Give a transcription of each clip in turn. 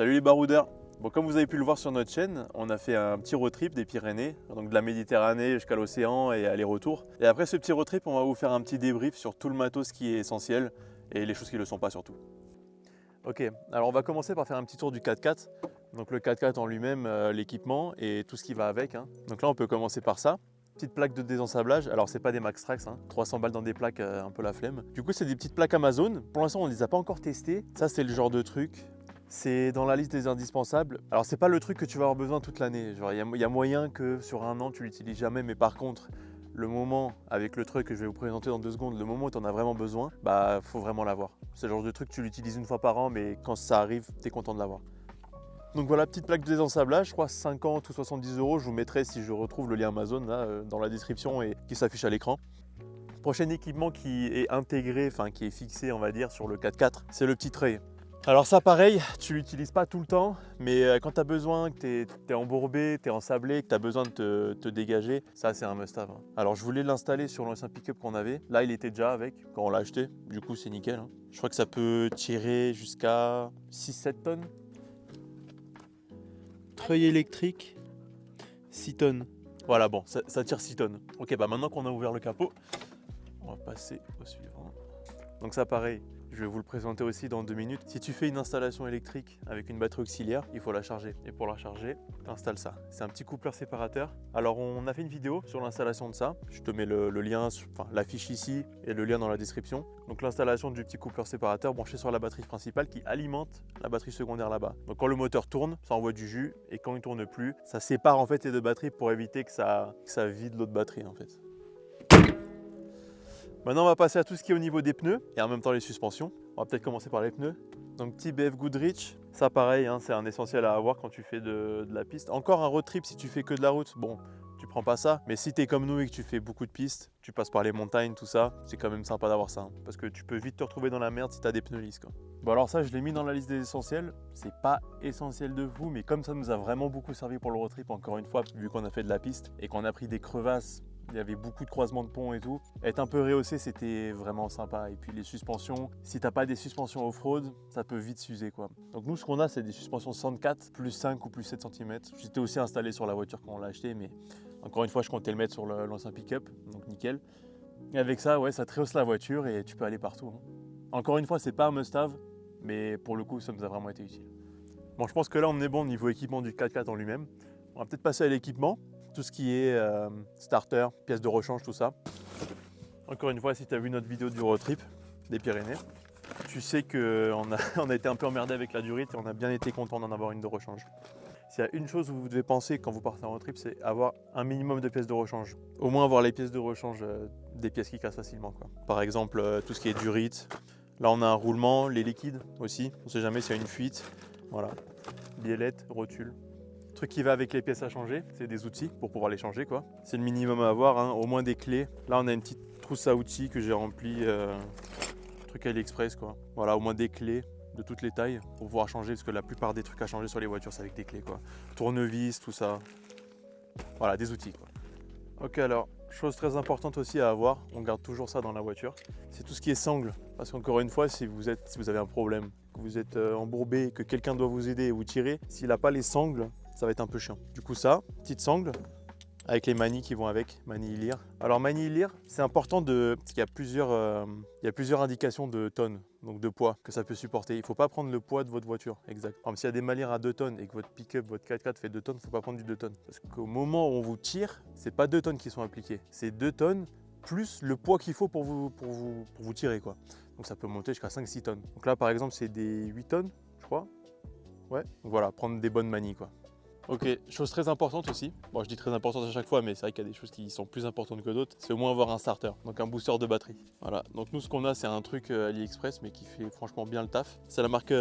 Salut les baroudeurs. Bon, comme vous avez pu le voir sur notre chaîne, on a fait un petit road trip des Pyrénées, donc de la Méditerranée jusqu'à l'océan et aller-retour. Et après ce petit road trip, on va vous faire un petit débrief sur tout le matos qui est essentiel et les choses qui ne le sont pas surtout. Ok, alors on va commencer par faire un petit tour du 4x4. Donc le 4x4 en lui-même, l'équipement et tout ce qui va avec. Donc là, on peut commencer par ça. Petite plaque de désensablage, alors c'est pas des Max Trax, 300 balles dans des plaques, un peu la flemme. Du coup c'est des petites plaques Amazon, pour l'instant on ne les a pas encore testées. Ça c'est le genre de truc, c'est dans la liste des indispensables. Alors c'est pas le truc que tu vas avoir besoin toute l'année, il y a moyen que sur un an tu l'utilises jamais, mais par contre le moment, avec le truc que je vais vous présenter dans 2 secondes, le moment où tu en as vraiment besoin, bah faut vraiment l'avoir. C'est le genre de truc que tu l'utilises une fois par an, mais quand ça arrive, tu es content de l'avoir. Donc voilà, petite plaque de désensablage, je crois 50 ou 70 €, je vous mettrai si je retrouve le lien Amazon là, dans la description et qui s'affiche à l'écran. Prochain équipement qui est intégré, enfin qui est fixé on va dire sur le 4x4, c'est le petit tray. Alors ça pareil, tu l'utilises pas tout le temps, mais quand tu as besoin, que tu es embourbé, tu es ensablé, que tu as besoin de te dégager, ça c'est un must-have. Alors je voulais l'installer sur l'ancien pick-up qu'on avait, là il était déjà avec quand on l'a acheté, du coup c'est nickel. Je crois que ça peut tirer jusqu'à 6-7 tonnes. Treuil électrique, 6 tonnes. Voilà, bon, ça tire 6 tonnes. Ok, bah maintenant qu'on a ouvert le capot, on va passer au suivant. Donc ça pareil, je vais vous le présenter aussi dans 2 minutes. Si tu fais une installation électrique avec une batterie auxiliaire, il faut la charger. Et pour la charger, tu installes ça. C'est un petit coupleur séparateur. Alors on a fait une vidéo sur l'installation de ça. Je te mets le lien, enfin l'affiche ici et le lien dans la description. Donc l'installation du petit coupleur séparateur branché sur la batterie principale qui alimente la batterie secondaire là-bas. Donc quand le moteur tourne, ça envoie du jus et quand il ne tourne plus, ça sépare en fait les 2 batteries pour éviter que ça vide l'autre batterie en fait. Maintenant on va passer à tout ce qui est au niveau des pneus et en même temps les suspensions. On va peut-être commencer par les pneus. Donc petit BF Goodrich, ça pareil, c'est un essentiel à avoir quand tu fais de la piste. Encore un road trip si tu fais que de la route, bon, tu prends pas ça. Mais si tu es comme nous et que tu fais beaucoup de pistes, tu passes par les montagnes, tout ça, c'est quand même sympa d'avoir ça. Parce que tu peux vite te retrouver dans la merde si tu as des pneus lisses. Bon alors ça je l'ai mis dans la liste des essentiels. C'est pas essentiel de fou, mais comme ça nous a vraiment beaucoup servi pour le road trip, encore une fois, vu qu'on a fait de la piste et qu'on a pris des crevasses. Il y avait beaucoup de croisements de ponts et tout. Être un peu rehaussé, c'était vraiment sympa. Et puis les suspensions, si t'as pas des suspensions off-road, ça peut vite s'user quoi. Donc nous, ce qu'on a, c'est des suspensions 64, plus 5 ou plus 7 cm. J'étais aussi installé sur la voiture quand on l'a acheté, mais encore une fois, je comptais le mettre sur l'ancien pick-up, donc nickel. Et avec ça, ouais, ça te rehausse la voiture et tu peux aller partout. Encore une fois, c'est pas un must-have, mais pour le coup, ça nous a vraiment été utile. Bon, je pense que là, on est bon au niveau équipement du 4x4 en lui-même. On va peut-être passer à l'équipement. Tout ce qui est starter, pièces de rechange, tout ça. Encore une fois, si tu as vu notre vidéo du road trip des Pyrénées, tu sais qu'on on a été un peu emmerdé avec la durite et on a bien été content d'en avoir une de rechange. S'il y a une chose où vous devez penser quand vous partez en road trip, c'est avoir un minimum de pièces de rechange. Au moins avoir les pièces de rechange, des pièces qui cassent facilement. Par exemple, tout ce qui est durite. Là, on a un roulement, les liquides aussi. On ne sait jamais s'il y a une fuite. Voilà. Biellette, rotule. Truc qui va avec les pièces à changer, c'est des outils pour pouvoir les changer quoi. C'est le minimum à avoir, au moins des clés. Là on a une petite trousse à outils que j'ai remplie, truc AliExpress quoi. Voilà, au moins des clés de toutes les tailles pour pouvoir changer parce que la plupart des trucs à changer sur les voitures c'est avec des clés quoi. Tournevis, tout ça. Voilà, des outils quoi. Ok alors, chose très importante aussi à avoir, on garde toujours ça dans la voiture, c'est tout ce qui est sangle. Parce qu'encore une fois, si vous avez un problème, que vous êtes embourbé, que quelqu'un doit vous aider et vous tirer, s'il n'a pas les sangles, ça va être un peu chiant. Du coup ça, petite sangle, avec les manies qui vont avec, manille lire. Alors manille lire, c'est important parce qu'il y a plusieurs indications de tonnes, donc de poids que ça peut supporter. Il ne faut pas prendre le poids de votre voiture, exact. Par exemple, s'il y a des manières à 2 tonnes et que votre pick-up, votre 4x4 fait 2 tonnes, il ne faut pas prendre du 2 tonnes. Parce qu'au moment où on vous tire, c'est pas 2 tonnes qui sont appliquées, c'est 2 tonnes plus le poids qu'il faut pour vous tirer quoi. Donc ça peut monter jusqu'à 5-6 tonnes. Donc là par exemple c'est des 8 tonnes, je crois. Ouais, donc voilà, prendre des bonnes manies quoi. Ok, chose très importante aussi, bon je dis très importante à chaque fois mais c'est vrai qu'il y a des choses qui sont plus importantes que d'autres, c'est au moins avoir un starter, donc un booster de batterie. Voilà, donc nous ce qu'on a c'est un truc AliExpress mais qui fait franchement bien le taf. C'est la marque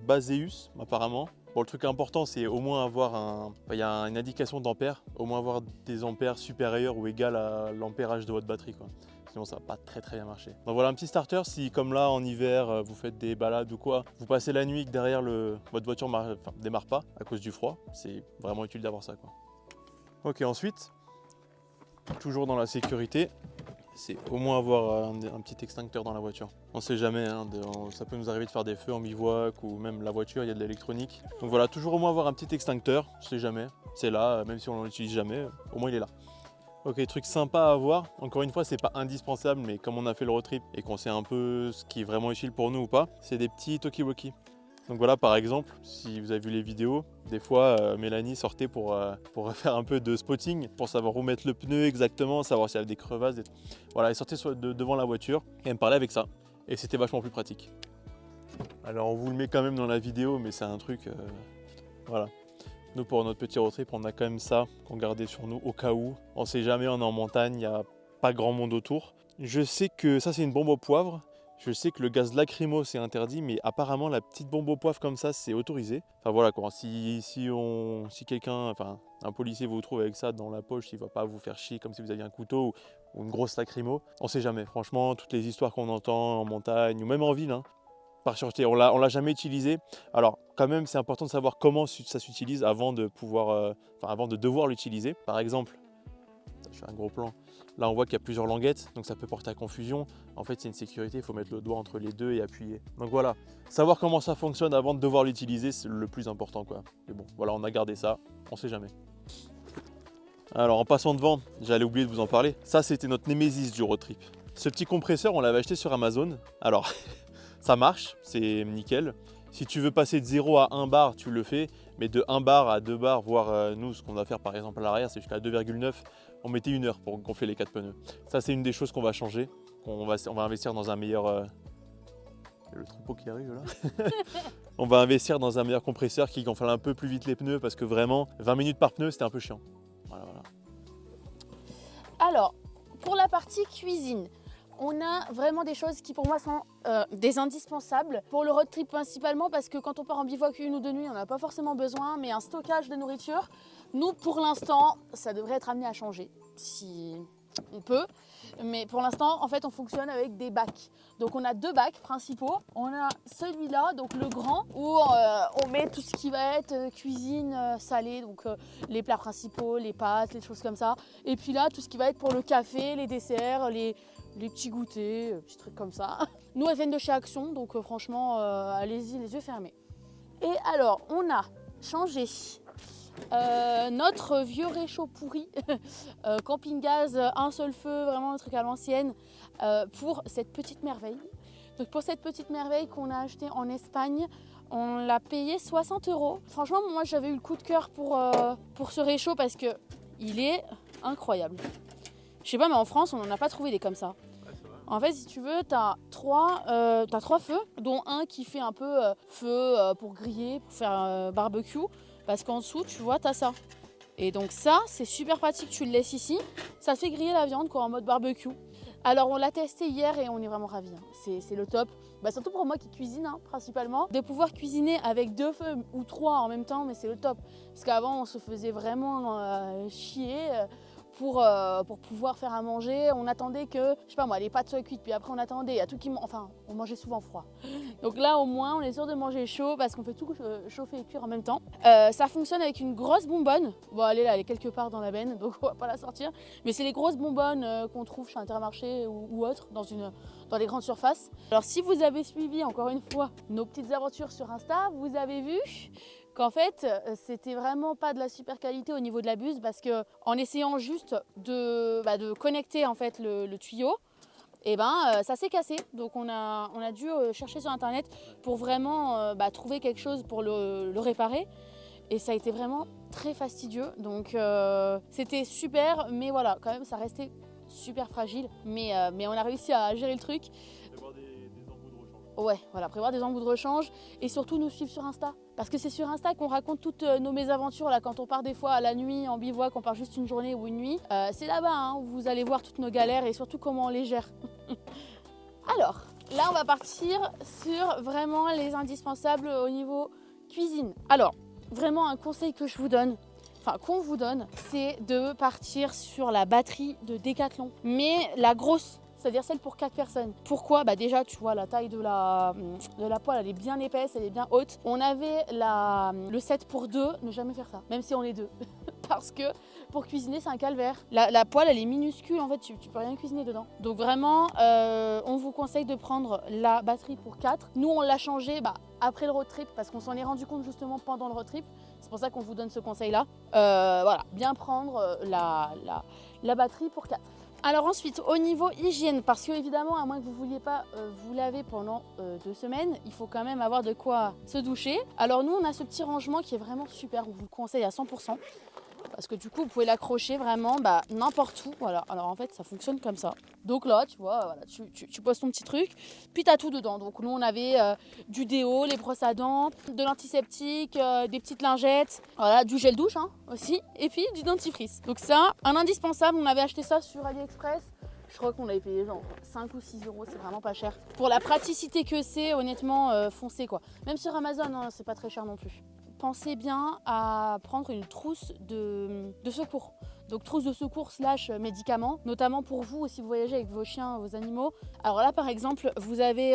Baseus apparemment. Bon le truc important c'est au moins avoir il y a une indication d'ampères, au moins avoir des ampères supérieurs ou égales à l'ampérage de votre batterie quoi. Sinon ça va pas très bien marcher. Donc voilà un petit starter si comme là en hiver vous faites des balades ou quoi, vous passez la nuit que derrière votre voiture démarre pas à cause du froid, c'est vraiment utile d'avoir ça quoi. Ok ensuite, toujours dans la sécurité, c'est au moins avoir un petit extincteur dans la voiture. On sait jamais, hein, ça peut nous arriver de faire des feux en bivouac ou même la voiture, il y a de l'électronique. Donc voilà, toujours au moins avoir un petit extincteur, on sait jamais. C'est là, même si on ne l'utilise jamais, au moins il est là. Ok, truc sympa à avoir, encore une fois c'est pas indispensable, mais comme on a fait le road trip et qu'on sait un peu ce qui est vraiment utile pour nous ou pas, c'est des petits talkie-walkie. Donc voilà, par exemple, si vous avez vu les vidéos, des fois Mélanie sortait pour faire un peu de spotting, pour savoir où mettre le pneu exactement, savoir s'il y avait des crevasses. Voilà, elle sortait devant la voiture et elle me parlait avec ça. Et c'était vachement plus pratique. Alors on vous le met quand même dans la vidéo, mais c'est un truc... voilà. Nous, pour notre petit road trip, on a quand même ça qu'on gardait sur nous au cas où. On sait jamais, on est en montagne, il n'y a pas grand monde autour. Je sais que ça, c'est une bombe au poivre. Je sais que le gaz lacrymo c'est interdit, mais apparemment la petite bombe au poivre comme ça c'est autorisé. Enfin voilà quoi, si quelqu'un, enfin un policier vous trouve avec ça dans la poche, il va pas vous faire chier comme si vous aviez un couteau ou une grosse lacrymo. On sait jamais, franchement, toutes les histoires qu'on entend en montagne ou même en ville, hein, par sûreté, on l'a jamais utilisé. Alors quand même c'est important de savoir comment ça s'utilise avant de pouvoir, avant de devoir l'utiliser. Par exemple, je fais un gros plan. Là, on voit qu'il y a plusieurs languettes, donc ça peut porter à confusion. En fait, c'est une sécurité, il faut mettre le doigt entre les deux et appuyer. Donc voilà, savoir comment ça fonctionne avant de devoir l'utiliser, c'est le plus important, quoi. Mais bon, voilà, on a gardé ça, on sait jamais. Alors, en passant devant, j'allais oublier de vous en parler. Ça, c'était notre némésis du road trip. Ce petit compresseur, on l'avait acheté sur Amazon. Alors, ça marche, c'est nickel. Si tu veux passer de 0 à 1 bar, tu le fais. Mais de 1 bar à 2 bars, voire nous, ce qu'on va faire par exemple à l'arrière, c'est jusqu'à 2,9. On mettait 1 heure pour gonfler les 4 pneus. Ça, c'est une des choses qu'on va changer. On va investir dans un meilleur... Le troupeau qui arrive là. On va investir dans un meilleur compresseur qui gonfle un peu plus vite les pneus parce que vraiment, 20 minutes par pneu, c'était un peu chiant. Voilà. Alors, pour la partie cuisine, on a vraiment des choses qui pour moi sont des indispensables. Pour le road trip principalement parce que quand on part en bivouac 1 ou 2 nuits, on n'a pas forcément besoin, mais un stockage de nourriture, nous pour l'instant, ça devrait être amené à changer si on peut. Mais pour l'instant, en fait, on fonctionne avec des bacs. Donc on a 2 bacs principaux. On a celui-là, donc le grand, où on met tout ce qui va être cuisine salée, donc les plats principaux, les pâtes, les choses comme ça. Et puis là, tout ce qui va être pour le café, les desserts, les petits goûters, petits trucs comme ça. Nous, elles viennent de chez Action, donc franchement, allez-y les yeux fermés. Et alors, on a changé notre vieux réchaud pourri, camping gaz, un seul feu, vraiment un truc à l'ancienne, pour cette petite merveille. Donc pour cette petite merveille qu'on a achetée en Espagne, on l'a payé 60 €. Franchement, moi j'avais eu le coup de cœur pour ce réchaud parce que il est incroyable. Je sais pas, mais en France, on n'en a pas trouvé des comme ça. En fait, si tu veux, t'as trois feux, dont un qui fait un peu feu pour griller, pour faire barbecue. Parce qu'en dessous, tu vois, t'as ça. Et donc ça, c'est super pratique, tu le laisses ici. Ça te fait griller la viande quoi, en mode barbecue. Alors on l'a testé hier et on est vraiment ravis. Hein. C'est le top. Surtout pour moi qui cuisine principalement. De pouvoir cuisiner avec 2 feux ou 3 en même temps, mais c'est le top. Parce qu'avant, on se faisait vraiment chier. Pour pouvoir faire à manger, on attendait que, je sais pas moi, les pâtes soient cuites, puis après on attendait, il y a tout qui... Enfin, on mangeait souvent froid. Donc là au moins, on est sûr de manger chaud parce qu'on fait tout chauffer et cuire en même temps. Ça fonctionne avec une grosse bonbonne. Bon, elle est quelque part dans la benne, donc on va pas la sortir. Mais c'est les grosses bonbonnes qu'on trouve chez Intermarché ou autre, dans les grandes surfaces. Alors si vous avez suivi, encore une fois, nos petites aventures sur Insta, vous avez vu qu'en fait, c'était vraiment pas de la super qualité au niveau de la buse parce que en essayant juste de connecter en fait le tuyau, ça s'est cassé. Donc on a dû chercher sur internet pour vraiment trouver quelque chose pour le réparer. Et ça a été vraiment très fastidieux. Donc c'était super, mais voilà, quand même ça restait super fragile. Mais on a réussi à gérer le truc. Ouais, voilà, prévoir des embouts de rechange et surtout nous suivre sur Insta. Parce que c'est sur Insta qu'on raconte toutes nos mésaventures là, quand on part des fois à la nuit en bivouac, on part juste une journée ou une nuit. C'est là-bas où vous allez voir toutes nos galères et surtout comment on les gère. Alors, là on va partir sur vraiment les indispensables au niveau cuisine. Alors, vraiment un conseil que je vous donne, qu'on vous donne, c'est de partir sur la batterie de Decathlon. Mais la grosse. C'est-à-dire celle pour 4 personnes. Pourquoi ? Déjà, tu vois, la taille de la poêle, elle est bien épaisse, elle est bien haute. On avait le set pour 2, ne jamais faire ça, même si on est 2. parce que pour cuisiner c'est un calvaire. La poêle elle est minuscule, en fait tu peux rien cuisiner dedans. Donc vraiment on vous conseille de prendre la batterie pour 4. Nous on l'a changé après le road trip parce qu'on s'en est rendu compte justement pendant le road trip. C'est pour ça qu'on vous donne ce conseil là. Voilà, bien prendre la batterie pour 4. Alors ensuite, au niveau hygiène, parce que évidemment, à moins que vous ne vouliez pas vous laver pendant 2 semaines, il faut quand même avoir de quoi se doucher. Alors nous, on a ce petit rangement qui est vraiment super, on vous le conseille à 100%. Parce que du coup, vous pouvez l'accrocher vraiment n'importe où. Voilà. Alors en fait, ça fonctionne comme ça. Donc là, tu vois, voilà, tu poses ton petit truc, puis tu as tout dedans. Donc nous, on avait du déo, les brosses à dents, de l'antiseptique, des petites lingettes, voilà, du gel douche aussi, et puis du dentifrice. Donc ça, un indispensable, on avait acheté ça sur AliExpress. Je crois qu'on l'avait payé genre 5 ou 6 euros, c'est vraiment pas cher. Pour la praticité que c'est, honnêtement, foncez quoi. Même sur Amazon, c'est pas très cher non plus. Pensez bien à prendre une trousse de secours. Donc trousse de secours / médicaments, notamment pour vous si vous voyagez avec vos chiens, vos animaux. Alors là par exemple, vous avez,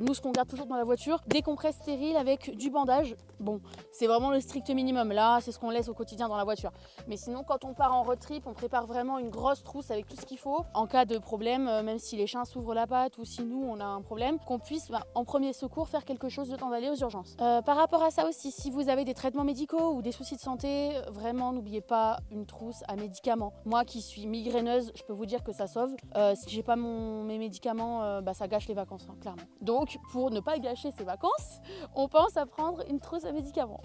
nous ce qu'on garde toujours dans la voiture, des compresses stériles avec du bandage. Bon, c'est vraiment le strict minimum, là c'est ce qu'on laisse au quotidien dans la voiture. Mais sinon quand on part en road trip, on prépare vraiment une grosse trousse avec tout ce qu'il faut. En cas de problème, même si les chiens s'ouvrent la patte ou si nous on a un problème, qu'on puisse en premier secours faire quelque chose de temps d'aller aux urgences. Par rapport à ça aussi, si vous avez des traitements médicaux ou des soucis de santé, vraiment n'oubliez pas une trousse à médicaments. Moi qui suis migraineuse, je peux vous dire que ça sauve. Si j'ai pas mes médicaments, ça gâche les vacances, clairement. Donc pour ne pas gâcher ses vacances, on pense à prendre une trousse à médicaments.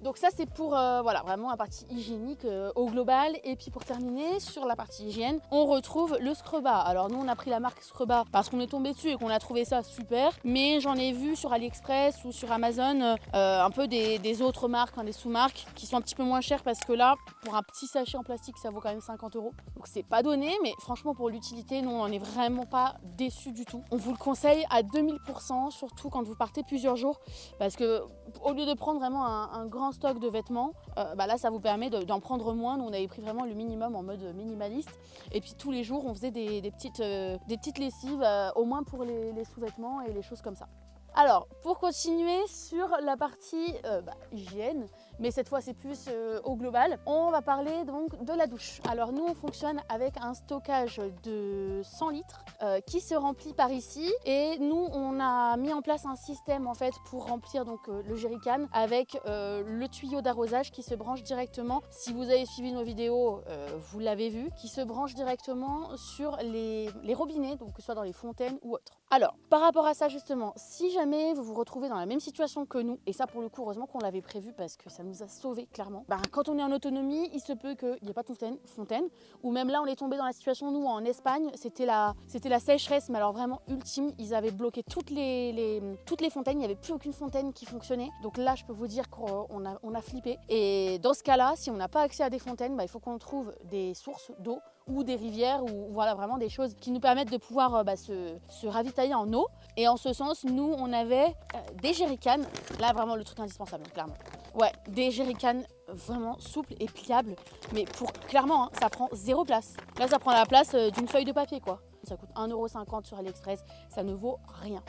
Donc ça c'est pour voilà, vraiment la partie hygiénique au global. Et puis pour terminer sur la partie hygiène, on retrouve le Scrubba. Alors nous on a pris la marque Scrubba parce qu'on est tombé dessus et qu'on a trouvé ça super. Mais j'en ai vu sur AliExpress ou sur Amazon un peu des autres marques, des sous-marques qui sont un petit peu moins chères parce que là pour un petit sachet en plastique ça vaut quand même 50 euros. Donc c'est pas donné, mais franchement pour l'utilité, nous on n'en est vraiment pas déçus du tout. On vous le conseille à 2000%, surtout quand vous partez plusieurs jours, parce que au lieu de prendre vraiment un grand stock de vêtements, là ça vous permet d'en prendre moins. Nous on avait pris vraiment le minimum en mode minimaliste, et puis tous les jours on faisait des petites lessives au moins pour les sous-vêtements et les choses comme ça. Alors pour continuer sur la partie hygiène, mais cette fois c'est plus au global, on va parler donc de la douche. Alors nous on fonctionne avec un stockage de 100 litres qui se remplit par ici, et nous on a mis en place un système en fait pour remplir donc le jerrycan avec le tuyau d'arrosage qui se branche directement, si vous avez suivi nos vidéos vous l'avez vu, qui se branche directement sur les robinets, donc que ce soit dans les fontaines ou autres. Alors par rapport à ça justement, si jamais vous vous retrouvez dans la même situation que nous, et ça pour le coup heureusement qu'on l'avait prévu parce que ça nous a sauvés clairement, quand on est en autonomie il se peut qu'il n'y ait pas de fontaine, ou même là on est tombé dans la situation, nous en Espagne c'était la sécheresse, mais alors vraiment ultime, ils avaient bloqué toutes les fontaines, il n'y avait plus aucune fontaine qui fonctionnait. Donc là je peux vous dire qu'on a flippé, et dans ce cas là si on n'a pas accès à des fontaines, il faut qu'on trouve des sources d'eau ou des rivières, ou voilà vraiment des choses qui nous permettent de pouvoir se ravitailler en eau. Et en ce sens nous on avait des jerrycans, là vraiment le truc indispensable clairement. Ouais, des jerrycans vraiment souples et pliables, mais clairement ça prend 0 place. Là ça prend la place d'une feuille de papier quoi. Ça coûte 1,50 € sur AliExpress, ça ne vaut rien.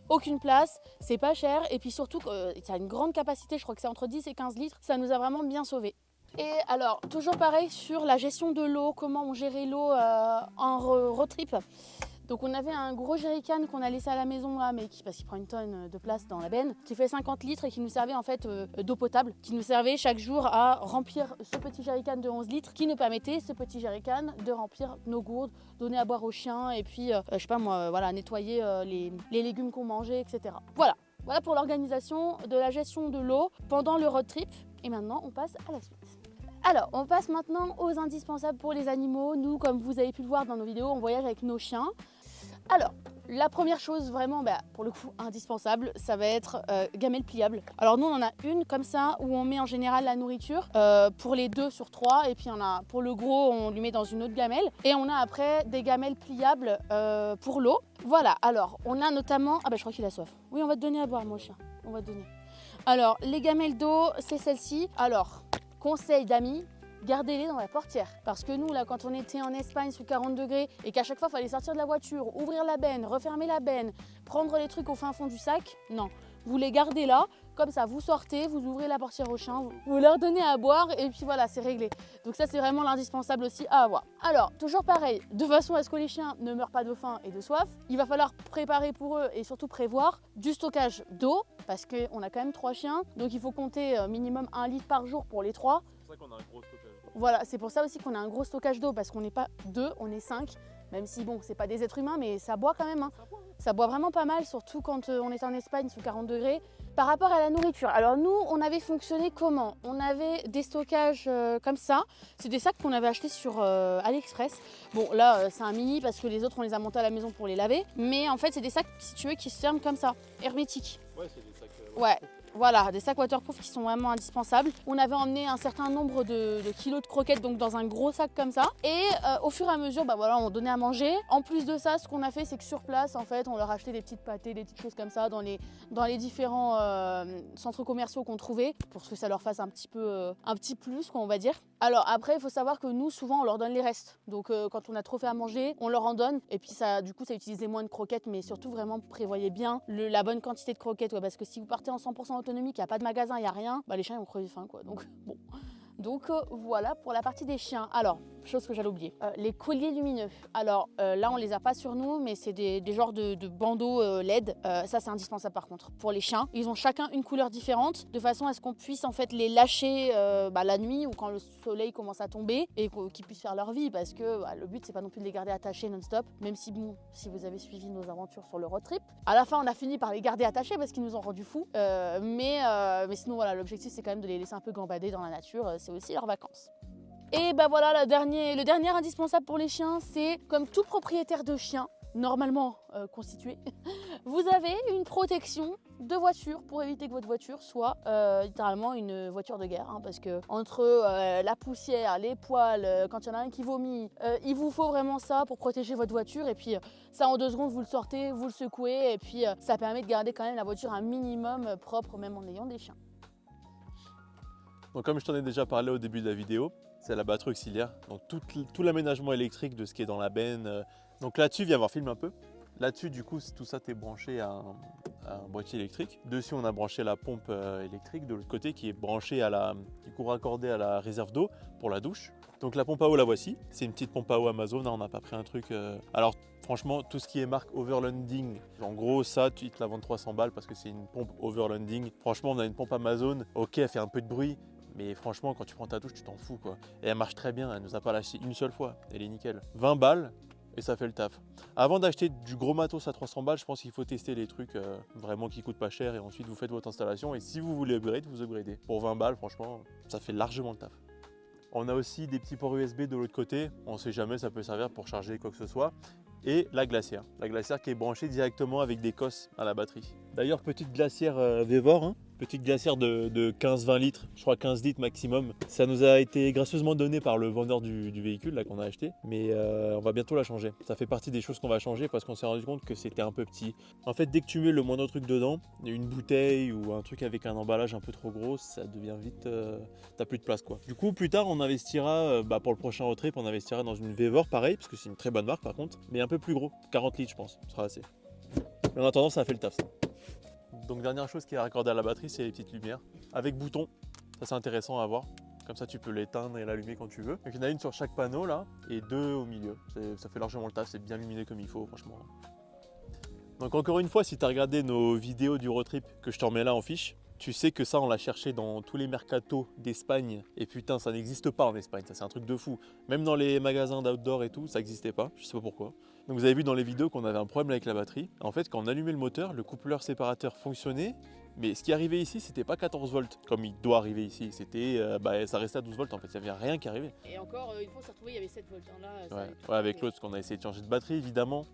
Aucune place, c'est pas cher, et puis surtout ça a une grande capacité, je crois que c'est entre 10 et 15 litres, ça nous a vraiment bien sauvés. Et alors, toujours pareil sur la gestion de l'eau, comment on gérait l'eau en road trip. Donc on avait un gros jerrycan qu'on a laissé à la maison là, mais parce qu'il prend une tonne de place dans la benne, qui fait 50 litres et qui nous servait en fait d'eau potable, qui nous servait chaque jour à remplir ce petit jerrycan de 11 litres, qui nous permettait, ce petit jerrycan, de remplir nos gourdes, donner à boire aux chiens, et puis je sais pas moi, voilà, nettoyer les légumes qu'on mangeait, etc. Voilà pour l'organisation de la gestion de l'eau pendant le road trip. Et maintenant on passe à la suite. Alors, on passe maintenant aux indispensables pour les animaux. Nous, comme vous avez pu le voir dans nos vidéos, on voyage avec nos chiens. Alors, la première chose vraiment, pour le coup, indispensable, ça va être gamelle pliable. Alors nous, on en a une comme ça, où on met en général la nourriture pour les 2 sur 3. Et puis pour le gros, on lui met dans une autre gamelle. Et on a après des gamelles pliables pour l'eau. Voilà, alors, on a notamment... Ah je crois qu'il a soif. Oui, on va te donner à boire, mon chien. On va te donner. Alors, les gamelles d'eau, c'est celle-ci. Alors... Conseil d'amis, gardez-les dans la portière. Parce que nous, là, quand on était en Espagne sous 40 degrés et qu'à chaque fois, il fallait sortir de la voiture, ouvrir la benne, refermer la benne, prendre les trucs au fin fond du sac, non. Vous les gardez là, Comme ça, vous sortez, vous ouvrez la portière aux chiens, vous leur donnez à boire et puis voilà, c'est réglé. Donc ça, c'est vraiment l'indispensable aussi à avoir. Alors, toujours pareil, de façon à ce que les chiens ne meurent pas de faim et de soif, il va falloir préparer pour eux et surtout prévoir du stockage d'eau parce qu'on a quand même 3 chiens. Donc il faut compter minimum 1 litre par jour pour les 3. C'est pour ça qu'on a un gros stockage. Voilà, c'est pour ça aussi qu'on a un gros stockage d'eau parce qu'on n'est pas 2, on est 5. Même si bon, c'est pas des êtres humains, mais ça boit quand même. Hein. Ça boit vraiment pas mal, surtout quand on est en Espagne sous 40 degrés. Par rapport à la nourriture, alors nous, on avait fonctionné comment? On avait des stockages comme ça. C'est des sacs qu'on avait achetés sur AliExpress. Bon, là, c'est un mini parce que les autres, on les a montés à la maison pour les laver. Mais en fait, c'est des sacs, si tu veux, qui se ferment comme ça, hermétiques. Ouais, c'est des sacs. Ouais. Voilà, des sacs waterproof qui sont vraiment indispensables. On avait emmené un certain nombre de kilos de croquettes donc dans un gros sac comme ça. Et au fur et à mesure, bah voilà, on donnait à manger. En plus de ça, ce qu'on a fait, c'est que sur place, en fait, on leur achetait des petites pâtées, des petites choses comme ça dans les différents centres commerciaux qu'on trouvait pour que ça leur fasse un petit plus, quoi, on va dire. Alors après, il faut savoir que nous, souvent, on leur donne les restes. Donc quand on a trop fait à manger, on leur en donne. Et puis ça, du coup, ça utilisait moins de croquettes, mais surtout vraiment prévoyez bien la bonne quantité de croquettes, ouais, parce que si vous partez en 100% autonomie, qu'il n'y a pas de magasin, il n'y a rien, bah les chiens ils vont crever faim, quoi. Donc bon. Donc voilà pour la partie des chiens. Alors, chose que j'allais oublier, les colliers lumineux. Alors là, on les a pas sur nous, mais c'est des genres de bandeaux LED. Ça, c'est indispensable par contre pour les chiens. Ils ont chacun une couleur différente, de façon à ce qu'on puisse en fait les lâcher la nuit ou quand le soleil commence à tomber et qu'ils puissent faire leur vie. Parce que le but, c'est pas non plus de les garder attachés non-stop. Même si bon, si vous avez suivi nos aventures sur le road trip, à la fin, on a fini par les garder attachés parce qu'ils nous ont rendus fous. Mais sinon, voilà, l'objectif, c'est quand même de les laisser un peu gambader dans la nature. C'est aussi leurs vacances. Et ben voilà, le dernier indispensable pour les chiens, c'est comme tout propriétaire de chien, normalement constitué, vous avez une protection de voiture pour éviter que votre voiture soit littéralement une voiture de guerre. Hein, parce que entre la poussière, les poils, quand il y en a un qui vomit, il vous faut vraiment ça pour protéger votre voiture. Et puis ça, en 2 secondes, vous le sortez, vous le secouez. Et puis ça permet de garder quand même la voiture un minimum propre, même en ayant des chiens. Donc comme je t'en ai déjà parlé au début de la vidéo, c'est la batterie auxiliaire. Donc tout l'aménagement électrique de ce qui est dans la benne. Donc là-dessus, viens voir, filme un peu. Là-dessus, du coup, tout ça t'est branché à un boîtier électrique. Dessus, on a branché la pompe électrique de l'autre côté qui est branchée du coup raccordée à la réserve d'eau pour la douche. Donc la pompe à eau, la voici. C'est une petite pompe à eau Amazon. Hein, on n'a pas pris un truc. Alors franchement, tout ce qui est marque Overlanding, en gros, ça, ils te la vendent 300 balles parce que c'est une pompe Overlanding. Franchement, on a une pompe Amazon. Ok, elle fait un peu de bruit. Mais franchement, quand tu prends ta douche, tu t'en fous, quoi. Et elle marche très bien, elle nous a pas lâché une seule fois. Elle est nickel. 20 balles et ça fait le taf. Avant d'acheter du gros matos à 300 balles, je pense qu'il faut tester les trucs vraiment qui coûtent pas cher et ensuite vous faites votre installation. Et si vous voulez upgrade, vous upgradez. Pour 20 balles, franchement, ça fait largement le taf. On a aussi des petits ports USB de l'autre côté. On sait jamais, ça peut servir pour charger quoi que ce soit. Et la glacière. La glacière qui est branchée directement avec des cosses à la batterie. D'ailleurs, petite glacière Vévor, hein. Petite glacière de 15-20 litres, je crois 15 litres maximum. Ça nous a été gracieusement donné par le vendeur du véhicule là qu'on a acheté, mais on va bientôt la changer. Ça fait partie des choses qu'on va changer parce qu'on s'est rendu compte que c'était un peu petit. En fait, dès que tu mets le moindre truc dedans, une bouteille ou un truc avec un emballage un peu trop gros, ça devient vite, t'as plus de place quoi. Du coup, plus tard, on investira, pour le prochain road trip, on investira dans une Vévor pareil, parce que c'est une très bonne marque par contre, mais un peu plus gros, 40 litres je pense, ce sera assez. Mais en attendant, ça a fait le taf ça. Donc dernière chose qui est raccordée à la batterie, c'est les petites lumières avec bouton. Ça c'est intéressant à voir. Comme ça tu peux l'éteindre et l'allumer quand tu veux. Donc il y en a une sur chaque panneau là et 2 au milieu. Ça fait largement le taf, c'est bien luminé comme il faut franchement. Donc encore une fois, si tu as regardé nos vidéos du road trip que je t'en mets là en fiche, tu sais que ça on l'a cherché dans tous les mercatos d'Espagne. Et putain ça n'existe pas en Espagne, ça c'est un truc de fou. Même dans les magasins d'outdoor et tout, ça n'existait pas, je sais pas pourquoi. Donc vous avez vu dans les vidéos qu'on avait un problème avec la batterie. En fait, quand on allumait le moteur, le coupleur séparateur fonctionnait. Mais ce qui arrivait ici, c'était pas 14 volts comme il doit arriver ici. C'était, ça restait à 12 volts en fait, il n'y avait rien qui arrivait. Et encore, une fois, on s'est retrouvé, il y avait 7 volts. Hein, là, ouais, avec l'autre, parce qu'on a essayé de changer de batterie évidemment,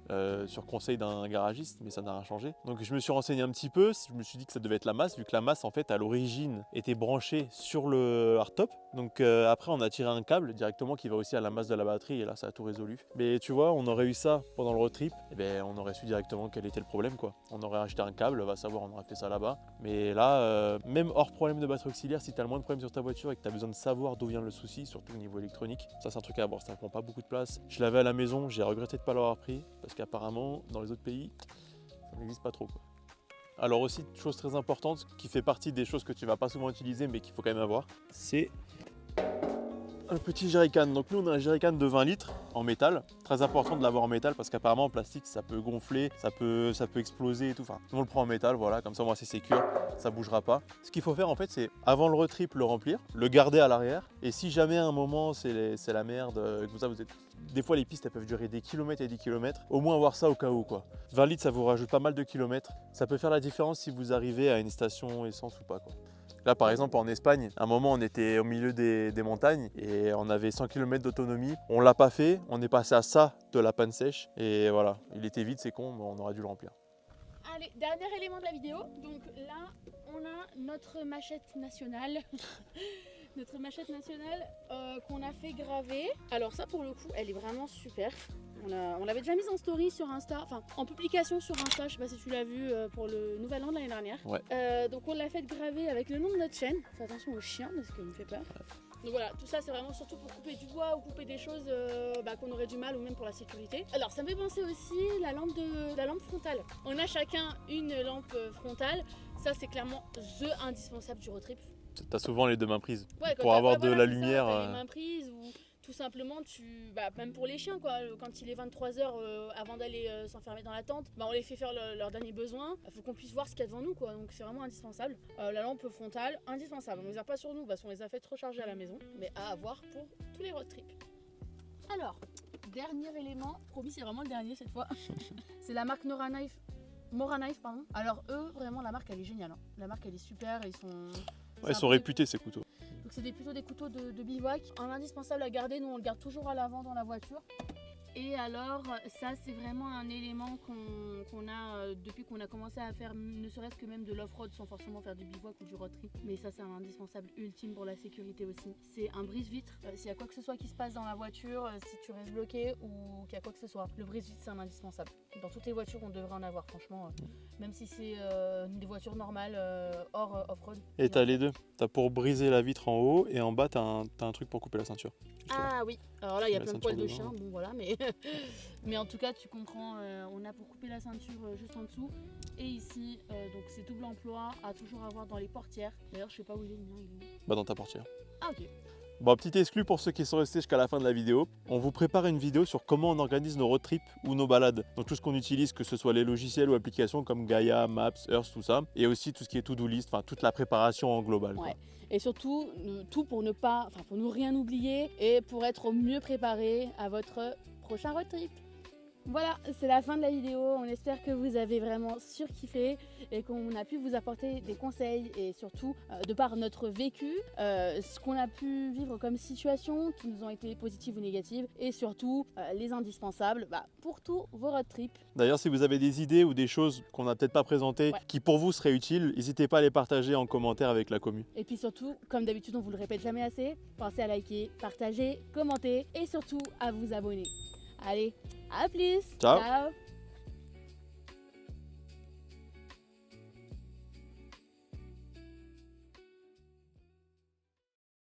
sur conseil d'un garagiste, mais ça n'a rien changé. Donc je me suis renseigné un petit peu, je me suis dit que ça devait être la masse, vu que la masse en fait à l'origine était branchée sur le hardtop. Donc après, on a tiré un câble directement qui va aussi à la masse de la batterie et là, ça a tout résolu. Mais tu vois, on aurait eu ça pendant le road trip, et ben, on aurait su directement quel était le problème quoi. On aurait acheté un câble, va savoir, on aurait fait ça là-bas. Mais là, même hors problème de batterie auxiliaire, si tu as le moins de problèmes sur ta voiture et que tu as besoin de savoir d'où vient le souci, surtout au niveau électronique, ça c'est un truc à avoir, ça ne prend pas beaucoup de place. Je l'avais à la maison, j'ai regretté de ne pas l'avoir pris parce qu'apparemment, dans les autres pays, ça n'existe pas trop quoi. Alors aussi, chose très importante qui fait partie des choses que tu vas pas souvent utiliser mais qu'il faut quand même avoir, c'est un petit jerrycan. Donc nous on a un jerrycan de 20 litres en métal. Très important de l'avoir en métal parce qu'apparemment en plastique ça peut gonfler, ça peut exploser et tout. Enfin, nous on le prend en métal, voilà, comme ça moi c'est sécure, ça bougera pas. Ce qu'il faut faire en fait c'est avant le road trip le remplir, le garder à l'arrière. Et si jamais à un moment c'est la merde, que vous êtes... Des fois les pistes elles peuvent durer des kilomètres et des kilomètres, au moins avoir ça au cas où quoi. 20 litres ça vous rajoute pas mal de kilomètres. Ça peut faire la différence si vous arrivez à une station essence ou pas quoi. Là par exemple en Espagne, à un moment on était au milieu des montagnes et on avait 100 km d'autonomie. On l'a pas fait, on est passé à ça de la panne sèche et voilà, il était vide, c'est con, mais on aurait dû le remplir. Allez, dernier élément de la vidéo. Donc là, on a notre machette nationale. Notre machette nationale qu'on a fait graver. Alors ça pour le coup, elle est vraiment super. On l'avait déjà mise en story sur Insta, enfin en publication sur Insta, je sais pas si tu l'as vu pour le nouvel an de l'année dernière. Ouais. Donc on l'a fait graver avec le nom de notre chaîne. Fais attention au chien parce qu'il me fait peur. Donc voilà, tout ça c'est vraiment surtout pour couper du bois ou couper des choses qu'on aurait du mal ou même pour la sécurité. Alors ça me fait penser aussi la lampe frontale. On a chacun une lampe frontale. Ça c'est clairement the indispensable du road trip. T'as souvent les deux mains prises. Ouais, pour avoir de la lumière. T'as les mains prises ou tout simplement même pour les chiens quoi, quand il est 23h avant d'aller s'enfermer dans la tente, on les fait faire leurs derniers besoins. Il faut qu'on puisse voir ce qu'il y a devant nous quoi, donc c'est vraiment indispensable. La lampe frontale, indispensable. On les a pas sur nous parce qu'on les a fait recharger à la maison, mais à avoir pour tous les road trips. Alors, dernier élément, promis c'est vraiment le dernier cette fois, c'est la marque Mora Knife, pardon. Alors eux, vraiment la marque elle est géniale, hein. La marque elle est super, Ils sont réputés ces couteaux. Donc c'est plutôt des couteaux de bivouac. Un indispensable à garder, nous on le garde toujours à l'avant dans la voiture. Et alors ça c'est vraiment un élément qu'on a depuis qu'on a commencé à faire, ne serait-ce que même de l'off-road sans forcément faire du bivouac ou du road trip. Mais ça c'est un indispensable ultime pour la sécurité aussi. C'est un brise-vitre. S'il y a quoi que ce soit qui se passe dans la voiture, si tu restes bloqué ou qu'il y a quoi que ce soit, le brise-vitre c'est un indispensable. Dans toutes les voitures on devrait en avoir franchement. Même si c'est des voitures normales hors off-road. Et t'as les deux. T'as pour briser la vitre en haut et en bas t'as un truc pour couper la ceinture. Ah oui, alors là il y a La plein de poils de ceinture chien, bon voilà, mais en tout cas tu comprends, on a pour couper la ceinture juste en dessous. Et ici, donc c'est double emploi à toujours avoir dans les portières. D'ailleurs je sais pas où il est le mien, il est où ? Dans ta portière. Ah ok. Bon, petit exclu pour ceux qui sont restés jusqu'à la fin de la vidéo. On vous prépare une vidéo sur comment on organise nos road trips ou nos balades. Donc tout ce qu'on utilise, que ce soit les logiciels ou applications comme Gaia, Maps, Earth, tout ça. Et aussi tout ce qui est to-do list, enfin toute la préparation en global. Ouais. Quoi. Et surtout, tout pour ne rien oublier et pour être au mieux préparé à votre prochain road trip. Voilà, c'est la fin de la vidéo. On espère que vous avez vraiment surkiffé et qu'on a pu vous apporter des conseils et surtout, de par notre vécu, ce qu'on a pu vivre comme situation, qui nous ont été positives ou négatives, et surtout les indispensables pour tous vos road trips. D'ailleurs, si vous avez des idées ou des choses qu'on n'a peut-être pas présentées, qui pour vous seraient utiles, n'hésitez pas à les partager en commentaire avec la commu. Et puis surtout, comme d'habitude, on vous le répète jamais assez, pensez à liker, partager, commenter et surtout à vous abonner. Allez, à plus. Ciao. Ciao.